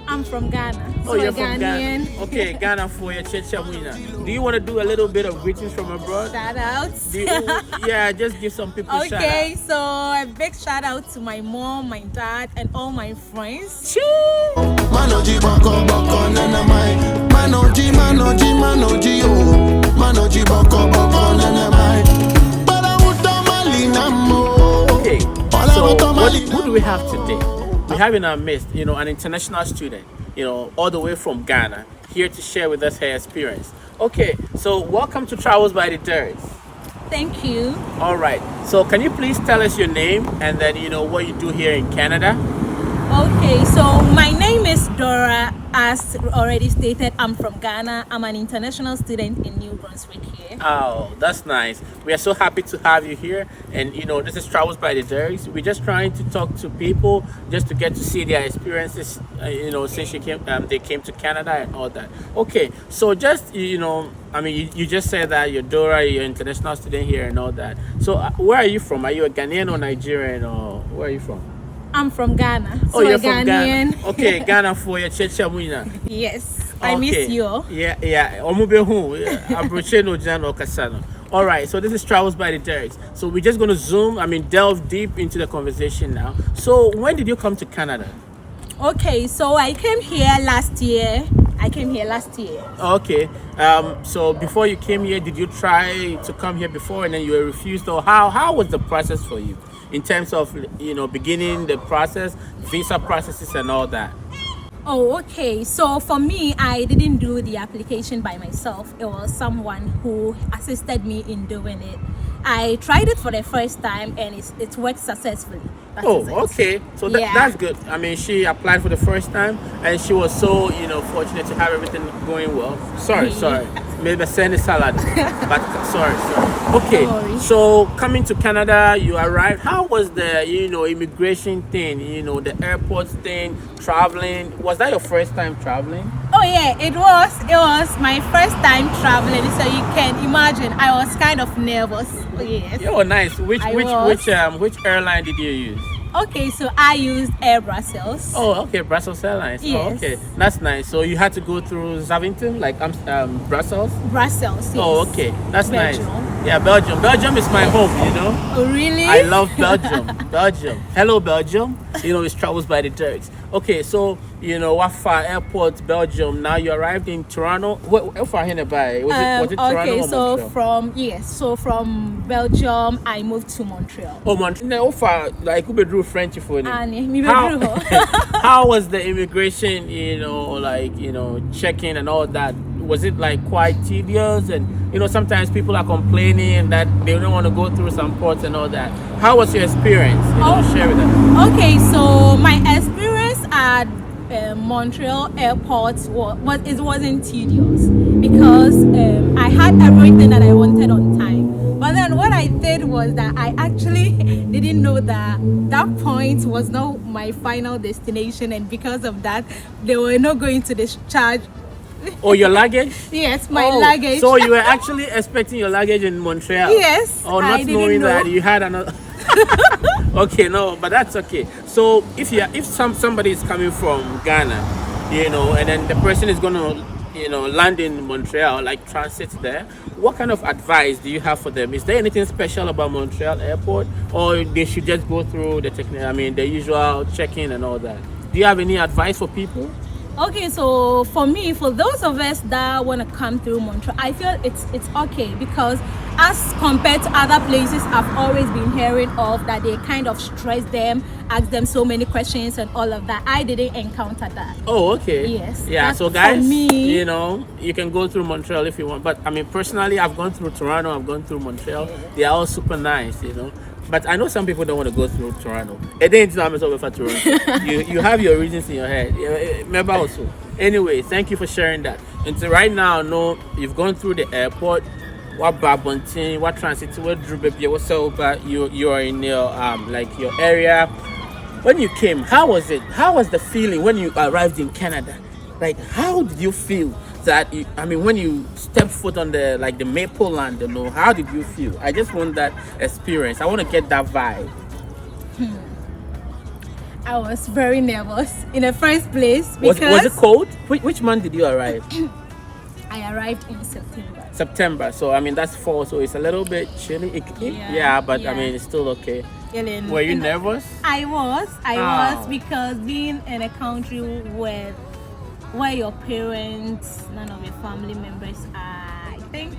I'm from Ghana. Oh, So you're a from Ghana. Ghanaian. Okay, Ghana for your Chechamina. Do you want to do a little bit of greetings from abroad? Shout outs. Yeah, just give some people shout Okay, out. so a big shout out to my mom, my dad, and all my friends. Manoji boko boko nana mai. Manoji manoji manoji oh. Manoji boko boko nana mai. Para utamali namo. Okay, so who do we have today? We have in our midst, an international student, all the way from Ghana, here to share with us her experience. Okay, so welcome to Travels by the Derricks. Thank you. All right, so can you please tell us your name and then, what you do here in Canada? Okay, so my name is Dora. As already stated, I'm from Ghana. I'm an international student in New Brunswick here. Oh, that's nice. We are so happy to have you here. And, this is Travels by the Derricks. We're just trying to talk to people just to get to see their experiences, since they came to Canada and all that. Okay, so just, you just said that you're Dora, you're an international student here and all that. So where are you from? Are you a Ghanaian or Nigerian, or where are you from? I'm from Ghana. Oh, you're from Ghanaian. Ghana. Okay, Ghana for your Chechamina. Yes, I miss you. Yeah. All right, so this is Travels by the Derricks. So we're just going to delve deep into the conversation now. So when did you come to Canada? Okay, so I came here last year. Okay. So before you came here, did you try to come here before and then you were refused? Or how was the process for you in terms of, beginning the process, visa processes and all that? Oh, okay. So for me, I didn't do the application by myself. It was someone who assisted me in doing it. I tried it for the first time and it worked successfully. That is it. Okay. So that's good. She applied for the first time and she was so, fortunate to have everything going well. Sorry. Maybe send a salad. But sorry. Okay. So coming to Canada, you arrived. How was the, immigration thing, the airport thing, traveling? Was that your first time traveling? Oh yeah, it was my first time traveling, so you can imagine I was kind of nervous. Yes. Oh, nice. Which airline did you use? Okay, so I used Air Brussels. Oh, okay, Brussels Airlines. Yes. Oh, okay, that's nice. So you had to go through Zaventem, like Brussels. Brussels. Yes. Oh, okay, that's Belgium. nice. Yeah, Belgium. Belgium is my home. Oh, really? I love Belgium. Belgium. Hello, Belgium. It's Travels by the Derricks. Okay, so Wafa Airport, Belgium. Now you arrived in Toronto. What far nearby? Was it Toronto okay, or so Montreal? from Belgium, I moved to Montreal. Oh, Montreal. How far? Like, who bedrew French for you? How was the immigration? Checking and all that. Was it like quite tedious? And sometimes people are complaining that they don't want to go through some ports and all that. How was your experience? Share with them. Okay, so my experience at Montreal airport wasn't tedious because I had everything that I wanted on time. But then what I did was that I actually didn't know that that point was not my final destination, and because of that, they were not going to discharge. Oh, your luggage? Yes, my luggage. So you were actually expecting your luggage in Montreal? Yes. Oh, not knowing that you had another. Okay, no, but that's okay. So if somebody is coming from Ghana, and then the person is gonna, land in Montreal, like transit there, what kind of advice do you have for them? Is there anything special about Montreal airport, or they should just go through the usual check-in and all that? Do you have any advice for people? Okay, so for those of us that want to come through Montreal, I feel it's okay because as compared to other places I've always been hearing of that they kind of stress them, ask them so many questions and all of that. I didn't encounter that. Oh, okay. Yes. Yeah, so guys, you can go through Montreal if you want. But personally, I've gone through Toronto, I've gone through Montreal. They are all super nice, But I know some people don't want to go through Toronto. It ain't over for Toronto. You have your reasons in your head. Remember also. Anyway, thank you for sharing that. And so right now, you've gone through the airport. What Babontin, what transit, what Drew baby, what's over? You are in your your area. When you came, how was it? How was the feeling when you arrived in Canada? Like, how did you feel? That when you step foot on the maple land, how did you feel? I just want that experience. I want to get that vibe. I was very nervous in the first place Was because it cold? Which month did you arrive? I arrived in September. September. So I mean that's fall. So it's a little bit chilly. Yeah, but I mean it's still okay. Were you nervous? I was because being in a country where your parents, none of your family members are, I think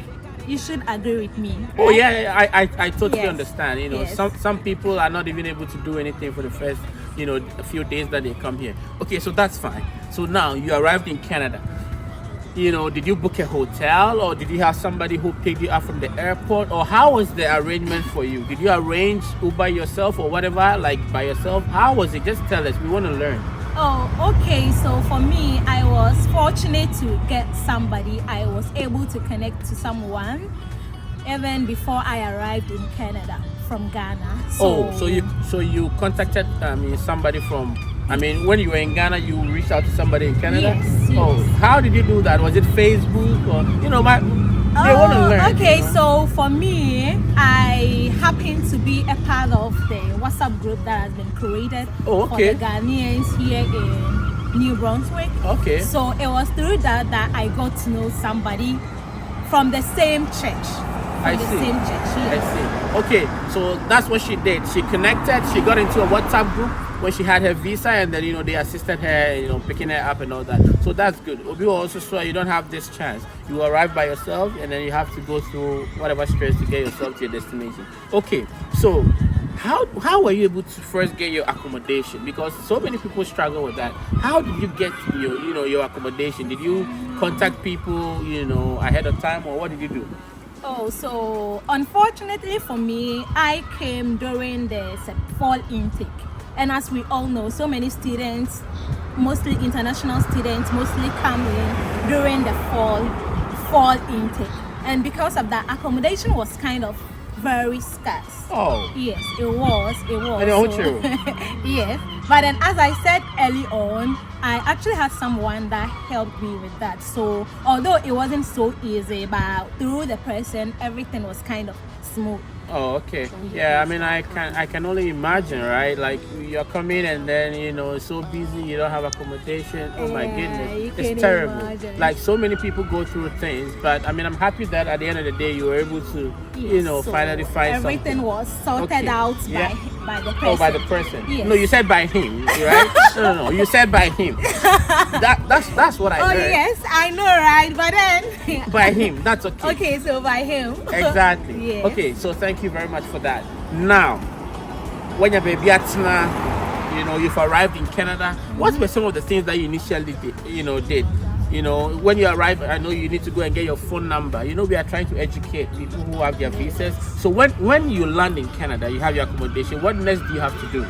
you should agree with me. Oh right? yeah, I totally Yes. understand. You know, Yes. some people are not even able to do anything for the first, a few days that they come here. Okay, so that's fine. So now you arrived in Canada. Did you book a hotel or did you have somebody who picked you up from the airport, or how was the arrangement for you? Did you arrange Uber yourself or whatever, like by yourself? How was it? Just tell us. We want to learn. Oh, okay. So for me, I was fortunate to get somebody. I was able to connect to someone even before I arrived in Canada from Ghana. So you contacted somebody from. I mean, when you were in Ghana, you reached out to somebody in Canada. Yes. Oh, how did you do that? Was it Facebook or they want to learn. Okay, so for me, I happen to be a part of the WhatsApp group that has been created Oh, for okay. the Ghanaians here in New Brunswick. Okay. So it was through that I got to know somebody from the same church. I From the see. same church. I Yes. see. Okay, so that's what she did. She connected. She got into a WhatsApp group when she had her visa, and then they assisted her, picking her up and all that. So that's good. Obi also saw you don't have this chance. You arrive by yourself, and then you have to go through whatever stress to get yourself to your destination. Okay, so how were you able to first get your accommodation? Because so many people struggle with that. How did you get your accommodation? Did you contact people ahead of time, or what did you do? Oh, so unfortunately for me, I came during the fall intake. And as we all know, so many students, mostly international students, mostly come in during the fall intake. And because of that, accommodation was kind of very scarce. Oh. Yes, it was. I know, true. Yes. But then as I said early on, I actually had someone that helped me with that. So although it wasn't so easy, but through the person, everything was kind of smooth. Oh, okay. Yeah, I mean, I can only imagine, right? Like you're coming and then it's so busy, you don't have accommodation. Oh my Yeah, you goodness, can it's terrible. imagine. Like so many people go through things, but I mean, I'm happy that at the end of the day, you were able to, So finally find everything something. was sorted Okay. out Yeah. by the person. Oh, by the person. Yes. No, you said by him, right? No. You said by him. That's what I Oh heard. yes, I know, right? But then By him. That's okay. okay, so by him. Exactly. Yes. Okay, so thank you very much for that. Now, when you're baby Atina, you've arrived in Canada, what were some of the things that you initially did? When you arrive, I know you need to go and get your phone number. We are trying to educate people who have their visas. So when you land in Canada, you have your accommodation. What next do you have to do?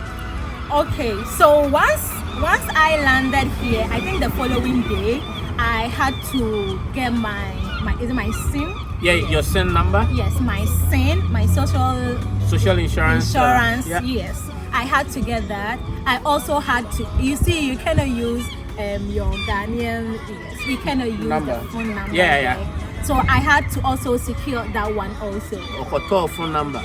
Okay, so once I landed here, I think the following day, I had to get my is it my SIM? Yeah, your SIN number, Yes, my SIN, my social insurance. Yeah. Yes, I had to get that. I also had to. You see, you cannot use your Ghanaian. Yes, you cannot use Number. the phone number. Yeah. right? So I had to also secure that one also. Or phone number.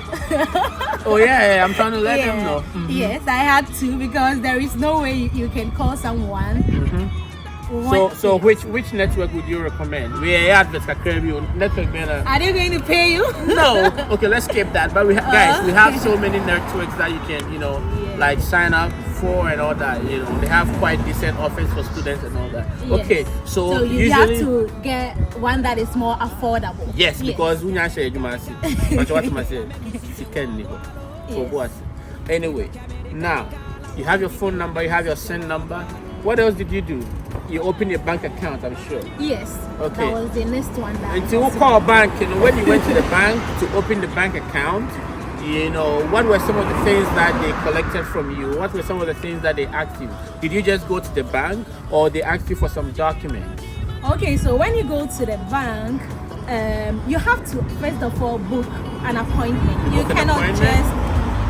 Oh yeah, I'm trying to let them know. Mhm. Yes, I had to because there is no way you can call someone. So which network would you recommend? We are network better. Are they going to pay you? No. Okay, let's skip that. But guys, we have so many networks that you can, like sign up for and all that. They have quite decent offers for students and all that. Yes. Okay, so you usually have to get one that is more affordable. yes, because when I say you must see, but what must say, she can live. So Yes. what? Anyway, now you have your phone number, you have your SIN number. What else did you do? You open your bank account, I'm sure. Yes. Okay. That was the next one. Until we call a bank, when you went to the bank to open the bank account, what were some of the things that they collected from you? What were some of the things that they asked you? Did you just go to the bank or they asked you for some documents? Okay, so when you go to the bank, you have to first of all book an appointment. You Book an cannot appointment?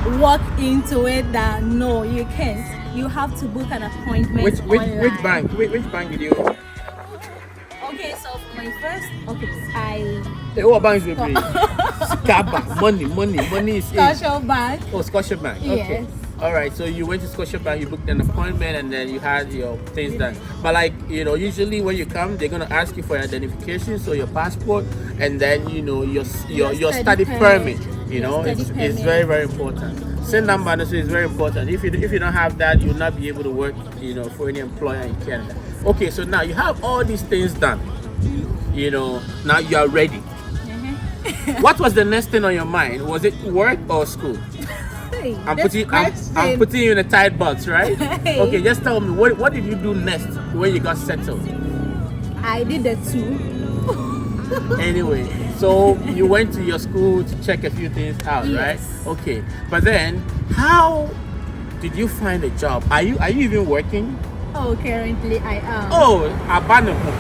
just walk into it. No, you can't. You have to book an appointment. Which online. bank? Which bank did you? Okay, so for my first, I What banks will be? Scaba, money is in. Social bank. Oh, Scotia Bank. Okay. Yes. All right, so you went to Scotiabank, you booked an appointment, and then you had your things done. But like, usually when you come, they're gonna ask you for your identification, so your passport, and then your study permit. It's very very important. SIN number is very important. If you don't have that, you'll not be able to work, for any employer in Canada. Okay, so now you have all these things done. Now you are ready. What was the next thing on your mind? Was it work or school? I'm putting you in a tight box, right? Okay, just tell me, what did you do next when you got settled? I did the two. Anyway, so you went to your school to check a few things out, Yes. right? Okay, but then how did you find a job? Are you even working? Oh, currently I am. Oh, abanoho.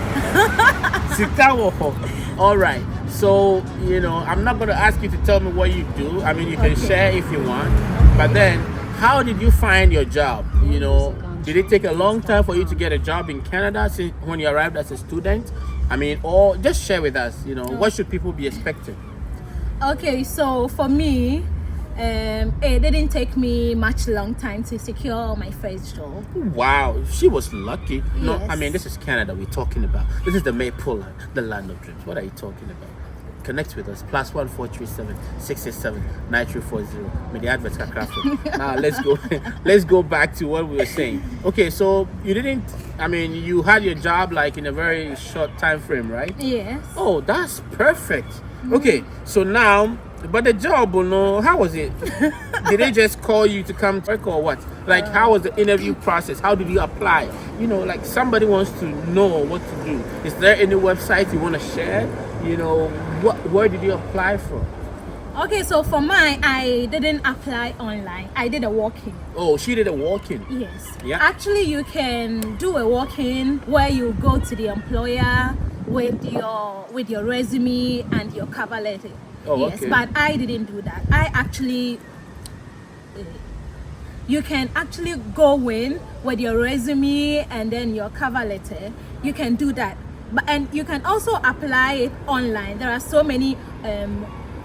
Sikawoho. All right. So, I'm not going to ask you to tell me what you do. I mean, you can share if you want. But then, how did you find your job? Did it take a long time for you to get a job in Canada when you arrived as a student? I mean, or just share with us, what should people be expecting? Okay, so for me, it didn't take me much long time to secure my first job. Wow, she was lucky. No, Yes. I mean, this is Canada we're talking about. This is the Maple Land, the land of dreams. What are you talking about? Connect with us. +1437 667 9340. May the adverts are crafted. Now let's go back to what we were saying. Okay, so you had your job like in a very short time frame, right? Yes. Oh, that's perfect. Okay, so now, but the job, how was it? Did they just call you to come to work or what? Like, how was the interview process? How did you apply? Like somebody wants to know what to do. Is there any website you want to share? Where did you apply for? Okay, so for mine, I didn't apply online. I did a walk-in. Oh, she did a walk-in. Yes. Yeah. Actually, you can do a walk-in where you go to the employer with your resume and your cover letter. Oh, yes, okay. but I didn't do that. You can actually go in with your resume and then your cover letter. You can do that. And you can also apply it online. There are so many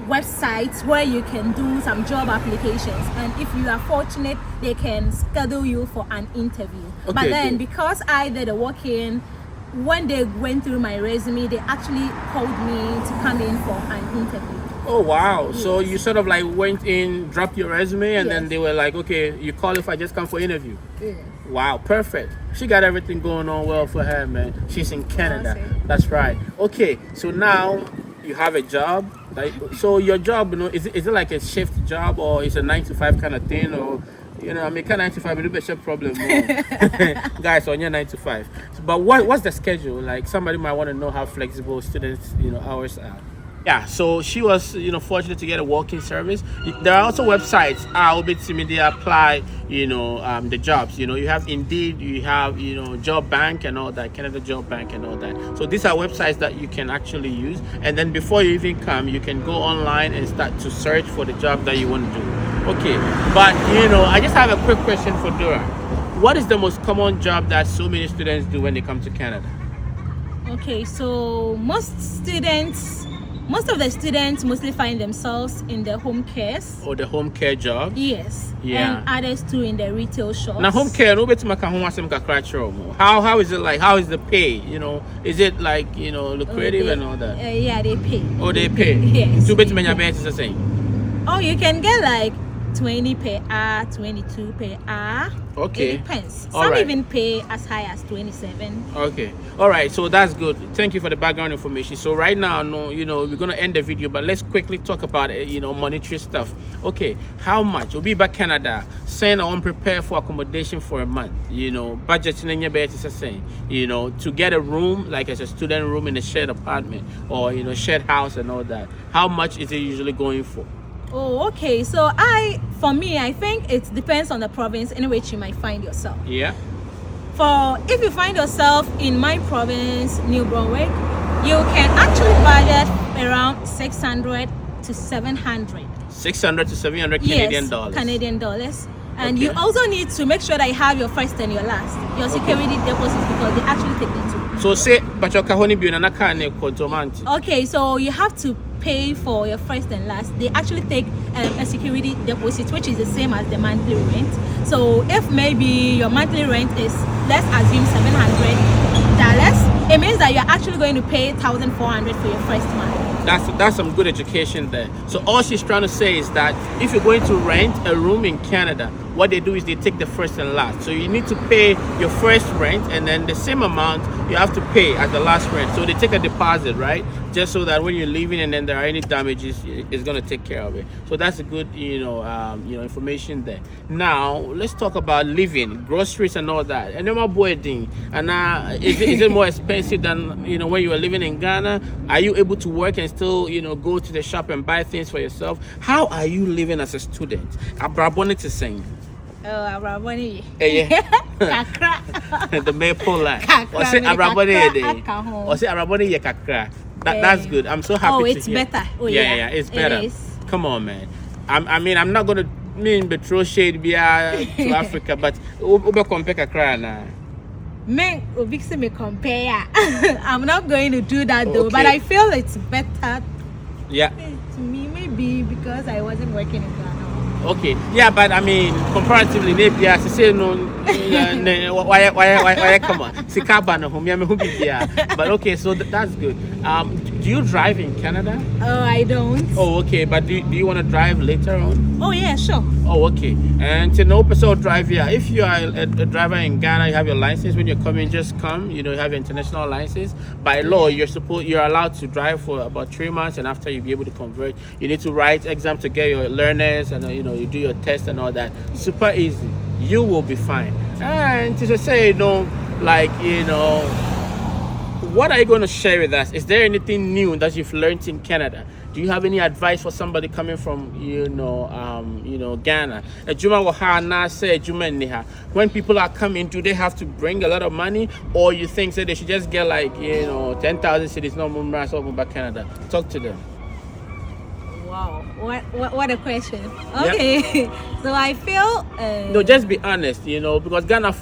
websites where you can do some job applications, and if you are fortunate, they can schedule you for an interview. Okay, but then good. because I did a walk-in, when they went through my resume, they actually called me to come in for an interview. Oh, wow. Yes. So you sort of like went in, dropped your resume, and then Yes. they were like, okay, you qualify, just come for interview. Yes. Wow, perfect. She got everything going on well for her, man. She's in Canada. Awesome. That's right. Okay, so now you have a job. So your job, is it like a shift job, or is it a 9 to 5 kind of thing, or kind of 9 to 5, a little bit of problem. Guys, on your 9 to 5. But what's the schedule? Like, somebody might want to know how flexible students, hours are. Yeah, so she was, fortunate to get a walk-in service. There are also websites, they apply, the jobs. You have Indeed, you have, Job Bank and all that, Canada Job Bank and all that. So these are websites that you can actually use. And then before you even come, you can go online and start to search for the job that you want to do. Okay, but, I just have a quick question for Dora. What is the most common job that so many students do when they come to Canada? Okay, so most of the students mostly find themselves in the home cares. Or the home care job? Yes. Yeah. And others too in the retail shops. Now home care, how is it like? How is the pay? Is it like lucrative and all that? Yeah, they pay. Oh, they pay. Yes. Two bit many banks is the same. Oh, you can get like 20 per hour, 22 per hour. Okay. It depends. All Some right. even pay as high as 27. Okay. All right. So that's good. Thank you for the background information. So right now, we're gonna end the video, but let's quickly talk about monetary stuff. Okay. How much? We'll be back Canada. Saying I want to prepare for accommodation for a month. Budget in your bed is the same. To get a room, like as a student room in a shared apartment or shared house and all that. How much is it usually going for? Oh, okay. So I think it depends on the province in which you might find yourself. Yeah. If you find yourself in my province, New Brunswick, you can actually budget around 600 to 700. 600 to 700 Yes, Canadian dollars. Canadian dollars. And you Okay. also need to make sure that you have your first and your last, your security deposits, because they actually take the two. So say, but your kahoni bi na ka ne kontomanti. Okay, so you have to pay for your first and last. They actually take a security deposit, which is the same as the monthly rent. So if maybe your monthly rent is, let's assume $700, it means that you're actually going to pay $1,400 for your first month. That's some good education there. So all she's trying to say is that if you're going to rent a room in Canada, what they do is they take the first and last. So you need to pay your first rent, and then the same amount you have to pay as the last rent. So they take a deposit, right? Just so that when you're leaving and then there are any damages, it's going to take care of it. So that's a good, information there. Now let's talk about living, groceries, and all that. And then my boy thing. And is it more expensive than when you were living in Ghana? Are you able to work and still go to the shop and buy things for yourself? How are you living as a student? Abrabonit is saying. Abraboni. Yeah. Kakra. The maple line. Kakra, Or say me Abraboni kakra, ye. aka ho. Or say Abraboni ye kakra. That's good. I'm so happy Oh, to it's hear. better. Oh, yeah, yeah. it's It better. is. Come on, man. I'm not gonna throw shade to Africa, but ube compare kakra na. Me, Obixi me compare. I'm not going to do that though, Okay. but I feel it's better Yeah. to me, maybe because I wasn't working in Ghana. Okay. Yeah, but I mean, comparatively, maybe I say no. Why? Come on. Sikaba no home. But okay, so that's good. Do you drive in Canada? Oh, I don't. Oh, okay. But do you want to drive later on? Oh, yeah, sure. Oh, okay. And to no person drive here. If you are a driver in Ghana, you have your license. When you're coming, just come. You have your international license. By law, you're allowed to drive for about 3 months, and after you'll be able to convert. You need to write exam to get your learners, and you do your test and all that. Super easy. You will be fine. And to just say, what are you going to share with us? Is there anything new that you've learned in Canada? Do you have any advice for somebody coming from, Ghana? When people are coming, do they have to bring a lot of money, or you think that they should just get 10,000 cities, no more about Canada? Talk to them. Wow, what a question. Okay, so I feel No, just be honest, because Ghana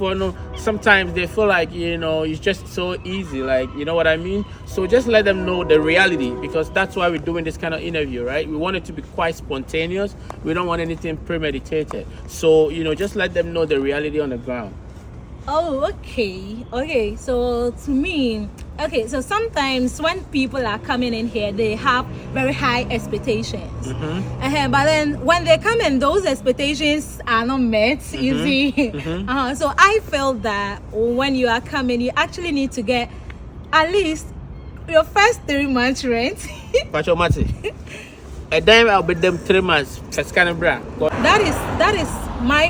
sometimes they feel like, it's just so easy, you know what I mean? So just let them know the reality, because that's why we're doing this kind of interview, right? We want it to be quite spontaneous. We don't want anything premeditated. So, just let them know the reality on the ground. Oh, okay. So to me, so sometimes when people are coming in here, they have very high expectations. But then when they come in, those expectations are not met, you see. So I feel that when you are coming, you actually need to get at least your first 3 months rent. Pacho Mati. A dime I'll be them 3 months. That's kind of bra. That is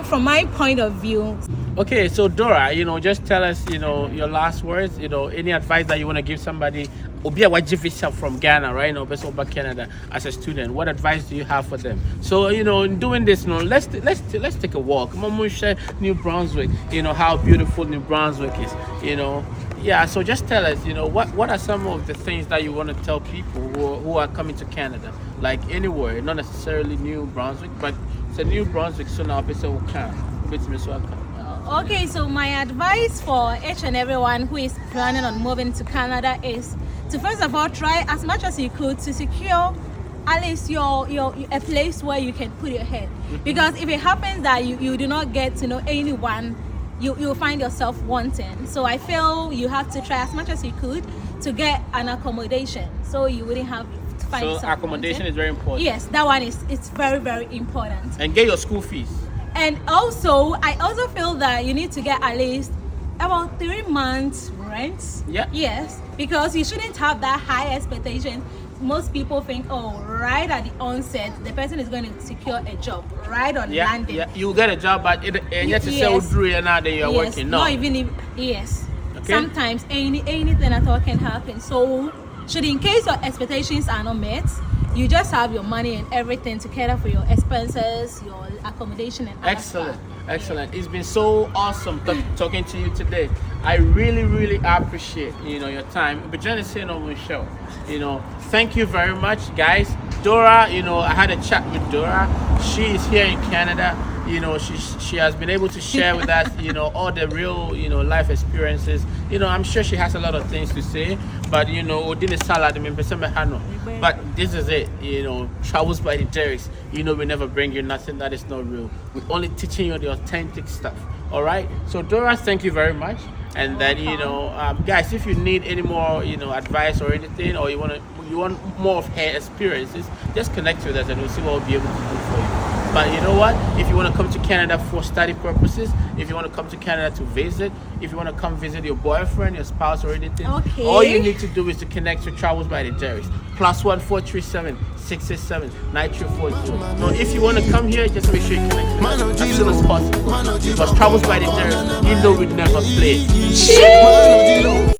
from my point of view. Okay, so Dora, just tell us, your last words, any advice that you want to give somebody, Obia Wajifisha from Ghana, right? Person back Canada as a student. What advice do you have for them? So, in doing this, let's take a walk. Mamusha, New Brunswick, how beautiful New Brunswick is, Yeah, so just tell us, what are some of the things that you want to tell people who are coming to Canada, like anywhere, not necessarily New Brunswick, but it's a New Brunswick, so now people can. Okay, so my advice for each and everyone who is planning on moving to Canada is to first of all try as much as you could to secure at least your a place where you can put your head. Because if it happens that you do not get to know anyone, you'll find yourself wanting. So I feel you have to try as much as you could to get an accommodation, so you wouldn't have to find So yourself accommodation wanting. is very important. Yes, that one it's very, very important. And get your school fees. And also, I also feel that you need to get at least about 3 months rent. Yeah. Yes, because you shouldn't have that high expectation. Most people think, oh, right at the onset, the person is going to secure a job right on landing. Yeah, you get a job, but yet to say through and now that you're Yes, working. No. not even if, yes. Okay. Sometimes anything at all can happen. So, in case your expectations are not met, you just have your money and everything to cater for your expenses, your accommodation, and other stuff. Excellent. It's been so awesome talking to you today. I really appreciate your time. But just saying on my show, thank you very much, guys. Dora, I had a chat with Dora. She is here in Canada, You know, she has been able to share with us, you know, all the real, you know, life experiences. You know, I'm sure she has a lot of things to say, but you know, didn't salad but this is it, you know, travels by the Derricks. You know, we never bring you nothing that is not real. We're only teaching you the authentic stuff. All right. So Dora, thank you very much. And then, you know, guys, if you need any more, you know, advice or anything, or you want more of her experiences, just connect with us and we'll see what we'll be able to do for you. But you know what? If you want to come to Canada for study purposes, if you want to come to Canada to visit, if you want to come visit your boyfriend, your spouse, or anything, okay, all you need to do is to connect to Travels by the Derricks. +1 437 667 9340. So if you want to come here, just make sure you connect with us as soon as possible. Because Travels by the Derricks, you know we'd never play.